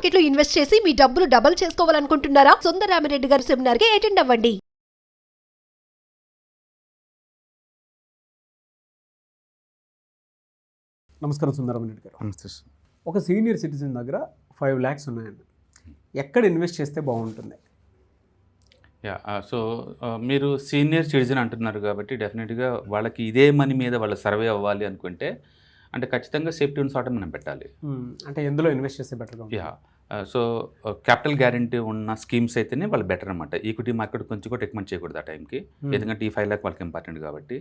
మార్కెట్లో ఇన్వెస్ట్ చేసి మీ డబ్బులు డబుల్ చేసుకోవాలనుకుంటున్నారా? సుందరరామిరెడ్డి గారి సెమినార్ కి అటెండ్ అవ్వండి. నమస్కారం సుందరరామిరెడ్డి గారు. నమస్తే సార్. ఒక సీనియర్ సిటిజన్ దగ్గర 5 lakhs ఉన్నాయండి. ఎక్కడ ఇన్వెస్ట్ చేస్తే బాగుంటుంది? సో మీరు సీనియర్ సిటిజన్ అంటున్నారు కాబట్టి డెఫినెట్గా వాళ్ళకి ఇదే మనీ మీద వాళ్ళు సర్వే అవ్వాలి అనుకుంటే అంటే ఖచ్చితంగా సేఫ్టీ ఉన్న చోట మనం పెట్టాలి. అంటే ఎందులో ఇన్వెస్ట్ చేస్తే బెటర్గా ఉంటుంది? సో క్యాపిటల్ గ్యారంటీ ఉన్న స్కీమ్స్ అయితేనే వాళ్ళు బెటర్ అనమాట. ఈక్విటీ మార్కెట్ కొంచెం కూడా రికమెండ్ చేయకూడదు ఆ టైంకి, ఎందుకంటే ఈ 5 lakh వాళ్ళకి ఇంపార్టెంట్ కాబట్టి.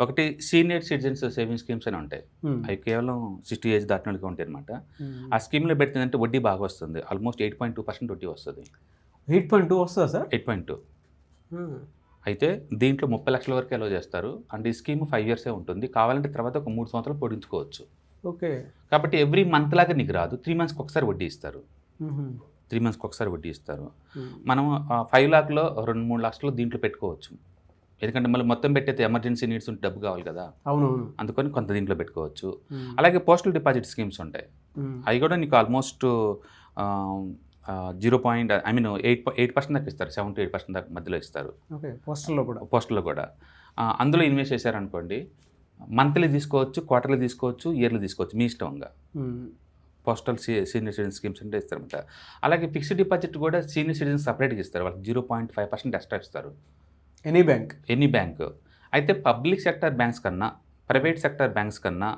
ఒకటి సీనియర్ సిటిజన్స్ సేవింగ్ స్కీమ్స్ అని ఉంటాయి, అవి కేవలం 60 ఏజ్ దాటిన వాళ్ళకి ఉంటాయి అనమాట. ఆ స్కీమ్లో పెడుతుందంటే వడ్డీ బాగా వస్తుంది, ఆల్మోస్ట్ 8.2% వడ్డీ వస్తుంది. 8.2 వస్తుందా సార్? 8.2. అయితే దీంట్లో 30 లక్షల వరకు అలో చేస్తారు. అండ్ ఈ స్కీమ్ 5 years ఉంటుంది, కావాలంటే తర్వాత ఒక 3 సంవత్సరాలు పొడించుకోవచ్చు. ఓకే. కాబట్టి ఎవ్రీ మంత్ లాగా నీకు రాదు, 3 monthsకి ఒకసారి వడ్డీ ఇస్తారు. 3 monthsకి ఒకసారి వడ్డీ ఇస్తారు. మనం 5 lakhలో 2-3 లక్షలు దీంట్లో పెట్టుకోవచ్చు, ఎందుకంటే మళ్ళీ మొత్తం పెట్టేది ఎమర్జెన్సీ నీడ్స్ ఉంటే డబ్బు కావాలి కదా. అవునవును. అందుకని కొంత దీంట్లో పెట్టుకోవచ్చు. అలాగే పోస్టల్ డిపాజిట్ స్కీమ్స్ ఉంటాయి, అవి కూడా నీకు ఆల్మోస్ట్ 8% దాకా ఇస్తారు, 7 to 8% దాకా మధ్యలో ఇస్తారు. ఓకే. పోస్టల్లో కూడా అందులో ఇన్వెస్ట్ చేశారనుకోండి, మంత్లీ తీసుకోవచ్చు, క్వార్టర్లీ తీసుకోవచ్చు, ఇయర్లీ తీసుకోవచ్చు, మీ ఇష్టంగా. పోస్టల్ సీనియర్ సిటిజన్ స్కీమ్స్ అంటే ఇస్తారన్నమాట. అలాగే ఫిక్స్డ్ డిపాజిట్ కూడా సీనియర్ సిటిజన్ సపరేట్గా ఇస్తారు, వాళ్ళకి 0.5% ఎక్స్ట్రా ఇస్తారు. Any bank. అయితే పబ్లిక్ సెక్టర్ బ్యాంక్స్ కన్నా, ప్రైవేట్ సెక్టర్ బ్యాంక్స్ కన్నా,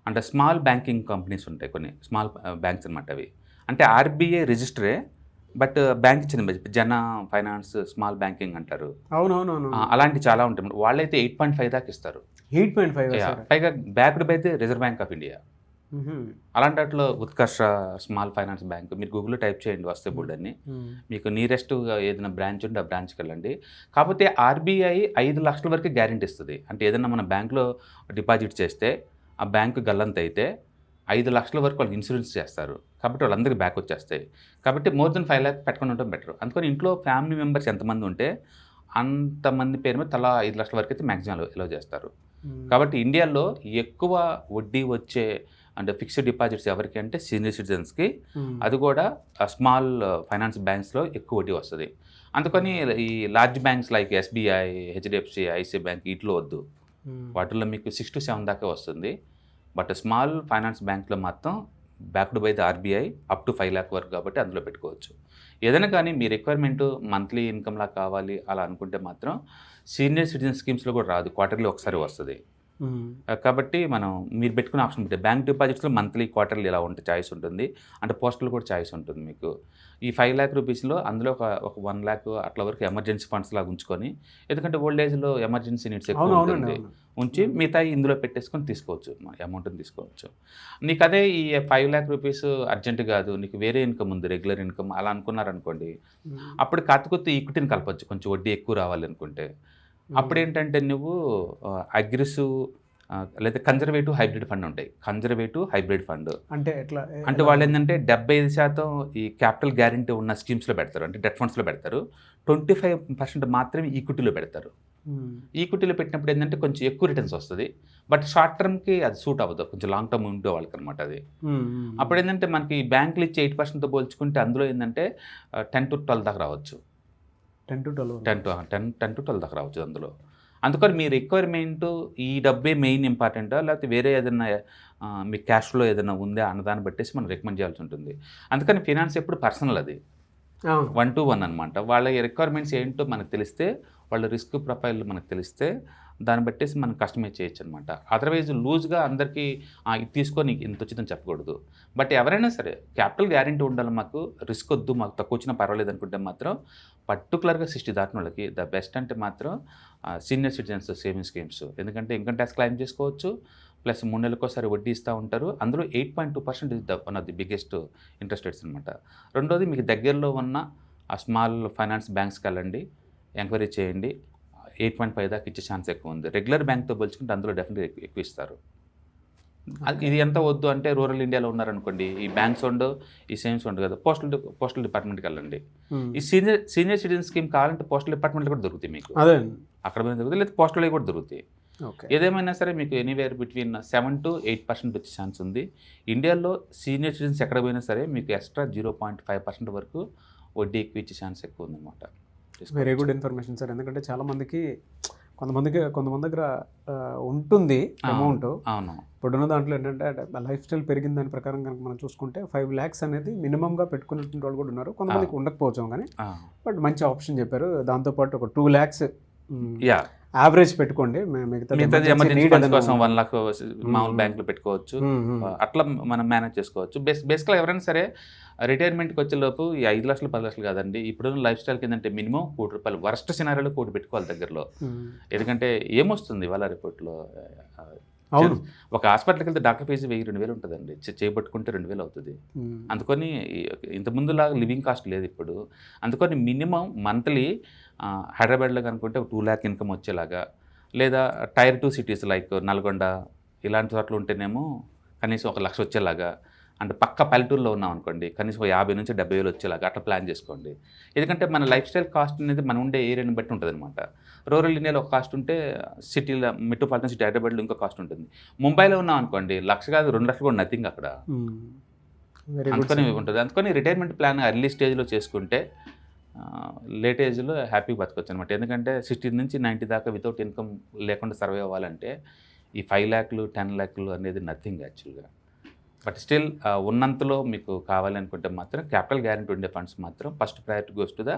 అంటే స్మాల్ బ్యాంకింగ్ కంపెనీస్ ఉంటాయి కొన్ని, స్మాల్ బ్యాంక్స్ అనమాట అవి. అంటే ఆర్బీఐ రిజిస్టరే, బట్ బ్యాంక్ ఇచ్చింది జన ఫైనాన్స్ స్మాల్ బ్యాంకింగ్ అంటారు. అవునవునవును. అలాంటి చాలా ఉంటాయి, వాళ్ళైతే 8.5 దాకా ఇస్తారు. 8.5 పైగా backed by the reserve bank of India. అలాంటి వాటిలో ఉత్కర్ష స్మాల్ ఫైనాన్స్ బ్యాంక్ మీరు గూగుల్లో టైప్ చేయండి, వస్తే బోర్డు అన్ని మీకు నియరెస్ట్గా ఏదైనా బ్రాంచ్ ఉంటే ఆ బ్రాంచ్కి వెళ్ళండి. కాకపోతే ఆర్బీఐ 5 లక్షల వరకు గ్యారెంటీ ఇస్తుంది. అంటే ఏదైనా మన బ్యాంక్లో డిపాజిట్ చేస్తే ఆ బ్యాంకు గల్లంత అయితే 5 లక్షల వరకు వాళ్ళు ఇన్సూరెన్స్ చేస్తారు, కాబట్టి వాళ్ళందరికీ బ్యాక్ వచ్చేస్తాయి. కాబట్టి మోర్ దెన్ 5 lakh పెట్టుకుని ఉండటం బెటర్. అందుకని ఇంట్లో ఫ్యామిలీ మెంబర్స్ ఎంతమంది ఉంటే అంతమంది పేరు మీద తలా 5 లక్షల వరకు అయితే మ్యాక్సిమం ఎలో చేస్తారు. కాబట్టి ఇండియాలో ఎక్కువ వడ్డీ వచ్చే అంటే ఫిక్స్డ్ డిపాజిట్స్ ఎవరికి అంటే సీనియర్ సిటిజన్స్కి, అది కూడా స్మాల్ ఫైనాన్స్ బ్యాంక్స్లో ఎక్కువ వడ్డీ వస్తుంది. అందుకని ఈ large banks like SBI, HDFC, ICI bank వీటిలో వద్దు, వాటిల్లో మీకు 6 to 7 దాకా వస్తుంది. బట్ స్మాల్ ఫైనాన్స్ బ్యాంక్లో మాత్రం backed by the RBI up to 5 lakh వరకు, కాబట్టి అందులో పెట్టుకోవచ్చు. ఏదైనా కానీ మీ రిక్వైర్మెంట్ మంత్లీ ఇన్కమ్లా కావాలి అలా అనుకుంటే మాత్రం సీనియర్ సిటిజన్ స్కీమ్స్లో కూడా రాదు, క్వార్టర్లీ ఒకసారి వస్తుంది. కాబట్టి మనం మీరు పెట్టుకునే ఆప్షన్ పెట్టే బ్యాంక్ డిపాజిట్స్లో మంత్లీ క్వార్టర్లీ ఇలా ఉంటే చాయిస్ ఉంటుంది, అంటే పోస్టల్ కూడా చాయిస్ ఉంటుంది మీకు. ఈ 5 lakh రూపీస్లో అందులో ఒక 1 lakh అట్లా వరకు ఎమర్జెన్సీ ఫండ్స్ లాగా ఉంచుకొని, ఎందుకంటే ఓల్డ్ ఏజ్లో ఎమర్జెన్సీ నీడ్స్ ఎక్కువ ఉంటుంది, ఉంచి మిగతా ఇందులో పెట్టేసుకొని తీసుకోవచ్చు, అమౌంట్ని తీసుకోవచ్చు. నీకు అదే ఈ 5 lakh రూపీస్ అర్జెంట్ కాదు, నీకు వేరే ఇన్కమ్ ఉంది, రెగ్యులర్ ఇన్కమ్ అలా అనుకున్నారనుకోండి, అప్పుడు కాకపోతే ఈక్విటీని కలపచ్చు, కొంచెం వడ్డీ ఎక్కువ రావాలి అనుకుంటే. అప్పుడు ఏంటంటే నువ్వు అగ్రెసివ్ లేదా కన్జర్వేటివ్ హైబ్రిడ్ ఫండ్ ఉంటాయి. కన్జర్వేటివ్ హైబ్రిడ్ ఫండ్ అంటే ఎట్లా? అంటే వాళ్ళు ఏంటంటే 75% ఈ క్యాపిటల్ గ్యారంటీ ఉన్న స్కీమ్స్లో పెడతారు, అంటే డెట్ ఫండ్స్లో పెడతారు. 25% మాత్రమే ఈక్విటీలో పెడతారు. ఈక్విటీలో పెట్టినప్పుడు ఏంటంటే కొంచెం ఎక్కువ రిటర్న్స్ వస్తుంది, బట్ షార్ట్ టర్మ్కి అది సూట్ అవ్వదు, కొంచెం లాంగ్ టర్మ్ ఉండే వాళ్ళకి అనమాట అది. అప్పుడు ఏంటంటే మనకి బ్యాంకులు ఇచ్చే 8%తో పోల్చుకుంటే అందులో ఏంటంటే 10 to 12 దాకా రావచ్చు. 10 to 12 దాకా రావచ్చు అందులో. అందుకని మీ రిక్వైర్మెంట్ ఈ డబ్బే మెయిన్ ఇంపార్టెంటా, లేకపోతే వేరే ఏదైనా మీ క్యాష్ ఫ్లో ఏదైనా ఉందా అన్నదాన్ని బట్టేసి మనం రికమెండ్ చేయాల్సి ఉంటుంది. అందుకని ఫినాన్స్ ఎప్పుడు పర్సనల్, అది 1 to 1 అనమాట. వాళ్ళ రిక్వైర్మెంట్స్ ఏంటో మనకు తెలిస్తే, వాళ్ళ రిస్క్ ప్రొఫైల్ మనకు తెలిస్తే దాన్ని బట్టేసి మనం కస్టమైజ్ చేయొచ్చు అనమాట. అదర్వైజ్ లూజ్గా అందరికీ ఇది తీసుకొని ఇంత వచ్చిందని చెప్పకూడదు. బట్ ఎవరైనా సరే క్యాపిటల్ గ్యారంటీ ఉండాలి, మాకు రిస్క్ వద్దు, మాకు తక్కువ వచ్చినా పర్వాలేదు అనుకుంటే మాత్రం పర్టికులర్గా 60 దాటిన వాళ్ళకి ద బెస్ట్ అంటే మాత్రం సీనియర్ సిటిజన్స్ సేవింగ్ స్కీమ్స్. ఎందుకంటే ఇన్కమ్ ట్యాక్స్ క్లెయిమ్ చేసుకోవచ్చు, ప్లస్ 3 నెలలకోసారి వడ్డీ ఇస్తూ ఉంటారు. అందులో 8.2% is one of the biggest interest rates అనమాట. రెండోది మీకు దగ్గరలో ఉన్న ఆ స్మాల్ ఫైనాన్స్ బ్యాంక్స్కి వెళ్ళండి, ఎంక్వైరీ చేయండి, 8.5 దాకా ఇచ్చే ఛాన్స్ ఎక్కువ ఉంది. రెగ్యులర్ బ్యాంక్తో పోల్చుకుంటే అందులో డెఫినెట్గా ఎక్కువ ఇస్తారు. ఇది ఎంత వద్దు అంటే రూరల్ ఇండియాలో ఉన్నారనుకోండి, ఈ బ్యాంక్స్ ఉండవు, ఈ సేవింగ్స్ ఉండవు కదా, పోస్టల్ డిపార్ట్మెంట్కి వెళ్ళండి. ఈ సీనియర్ సిటిజన్ స్కీమ్ కావాలంటే పోస్టల్ డిపార్ట్మెంట్లో కూడా దొరుకుతాయి మీకు, అక్కడ దొరుకుతాయి, లేదా పోస్టల్లో కూడా దొరుకుతాయి. ఓకే. ఏదేమైనా సరే మీకు ఎనీవేర్ బిట్వీన్ 7 to 8% వచ్చే ఛాన్స్ ఉంది. ఇండియాలో సీనియర్ సిటిజన్స్ ఎక్కడ పోయినా సరే మీకు ఎక్స్ట్రా 0.5% వరకు వడ్డీ ఎక్కువ ఇచ్చే ఛాన్స్ ఎక్కువ ఉందన్నమాట. Very good information sir. ఎందుకంటే చాలామందికి కొంతమంది దగ్గర ఉంటుంది అమౌంట్. అవును. ఇప్పుడున్న దాంట్లో ఏంటంటే లైఫ్ స్టైల్ పెరిగిన దాని ప్రకారం కనుక మనం చూసుకుంటే 5 lakhs అనేది మినిమంగా పెట్టుకున్నటువంటి వాళ్ళు కూడా ఉన్నారు. కొంతమందికి ఉండకపోవచ్చు కానీ, బట్ మంచి ఆప్షన్ చెప్పారు. దాంతోపాటు ఒక 2 lakhs యా యావరేజ్ పెట్టుకోండి. మిగతాది ఎమర్జెన్సీ ఫండ్స్ కోసం 1 lakh మామూలు బ్యాంకులో పెట్టుకోవచ్చు. అట్లా మనం మేనేజ్ చేసుకోవచ్చు. బేసిక్గా ఎవరైనా సరే రిటైర్మెంట్కి వచ్చేలోపు ఈ 5 లక్షలు 10 లక్షలు కాదండి. ఇప్పుడున్న లైఫ్ స్టైల్కి ఏంటంటే మినిమం ₹1,00,000 వరస్ట్ సినారియోలో కోటి పెట్టుకోవాలి దగ్గరలో. ఎందుకంటే ఏమొస్తుంది వాళ్ళ రిపోర్ట్లో అవును. ఒక హాస్పిటల్కి వెళ్తే డాక్టర్ ఫీజు 1000-2000 ఉంటుందండి. చేయబట్టుకుంటే 2000 అవుతుంది. అందుకని ఇంతకుముందులాగా లివింగ్ కాస్ట్ లేదు ఇప్పుడు. అందుకని మినిమం మంత్లీ హైదరాబాద్లో కనుకుంటే 2 lakh ఇన్కమ్ వచ్చేలాగా, లేదా టైర్ 2 సిటీస్ లైక్ నల్గొండ ఇలాంటి చోట్ల ఉంటేనేమో కనీసం 1,00,000 వచ్చేలాగా, అంటే పక్క పల్లెటూరులో ఉన్నాం అనుకోండి కనీసం 50,000-70,000 వచ్చేలాగా అట్లా ప్లాన్ చేసుకోండి. ఎందుకంటే మన లైఫ్ స్టైల్ కాస్ట్ అనేది మనం ఉండే ఏరియాని బట్టి ఉంటుంది అనమాట. రూరల్ ఇండియాలో ఒక కాస్ట్ ఉంటే సిటీలో మెట్రోపాలిటన్ సిటీ హైదరాబాద్లో ఇంకో కాస్ట్ ఉంటుంది. ముంబైలో ఉన్నాం అనుకోండి 1,00,000 కాదు 2 లక్షలు కూడా నథింగ్ అక్కడ. అందుకని ఉంటుంది. అందుకని రిటైర్మెంట్ ప్లాన్ ఎర్లీ స్టేజ్లో చేసుకుంటే లేట్ ఏజ్లో హ్యాపీగా బతకొచ్చు అనమాట. ఎందుకంటే 60 నుంచి 90 దాకా వితౌట్ ఇన్కమ్ లేకుండా సర్వే అవ్వాలంటే ఈ 5 lakhs 10 lakhs అనేది నథింగ్ యాక్చువల్గా. బట్ స్టిల్ ఉన్నంతలో మీకు కావాలనుకుంటే మాత్రం క్యాపిటల్ గ్యారెంటీ ఉండే ఫండ్స్ మాత్రం first priority goes to the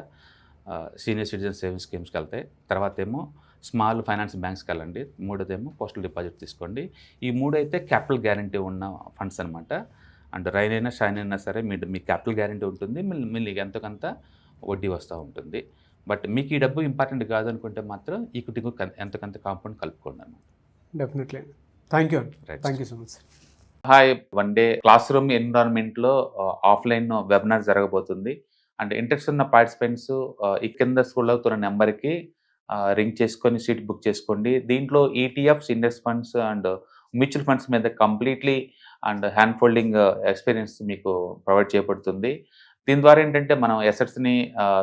senior citizen saving స్కీమ్స్కి వెళ్తాయి. తర్వాత ఏమో స్మాల్ ఫైనాన్స్ బ్యాంక్స్కి వెళ్ళండి. మూడోదేమో పోస్టల్ డిపాజిట్ తీసుకోండి. ఈ 3 అయితే క్యాపిటల్ గ్యారెంటీ ఉన్న ఫండ్స్ అనమాట. అండ్ రైన్ అయినా షైన్ అయినా సరే మీ క్యాపిటల్ గ్యారెంటీ ఉంటుంది. మీకు ఎంతకంత వడ్డీ వస్తూ ఉంటుంది. బట్ మీకు ఈ డబ్బు ఇంపార్టెంట్ కాదనుకుంటే మాత్రం ఈక్విటీకి ఎంతకంత కాంపౌండ్ కలుపుకోండి అన్నమాట. Definitely. Thank you so much sir. Hi, 1 day classroom ఎన్విరాన్మెంట్లో ఆఫ్లైన్ వెబినార్ జరగబోతుంది. అండ్ ఇంట్రెస్ట్ ఉన్న పార్టిసిపెంట్స్ ఈ కింద స్క్రోల్ అవుతున్న నెంబర్కి రింగ్ చేసుకొని సీట్ బుక్ చేసుకోండి. దీంట్లో ఈటీఎఫ్స్, index funds and mutual funds మీద completely and hand holding experience మీకు ప్రొవైడ్ చేయబడుతుంది. దీని ద్వారా ఏంటంటే మనం ఎసెట్స్ని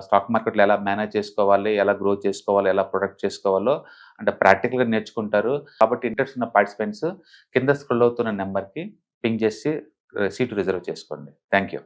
స్టాక్ మార్కెట్లో ఎలా మేనేజ్ చేసుకోవాలి, ఎలా గ్రో చేసుకోవాలి, ఎలా ప్రొడక్ట్ చేసుకోవాలో అంటే ప్రాక్టికల్గా నేర్చుకుంటారు. కాబట్టి ఇంట్రెస్ట్ ఉన్న పార్టిసిపెంట్స్ కింద స్క్రోల్ అవుతున్న నెంబర్కి పింగ్ చేసి సీటు రిజర్వ్ చేసుకోండి. Thank you.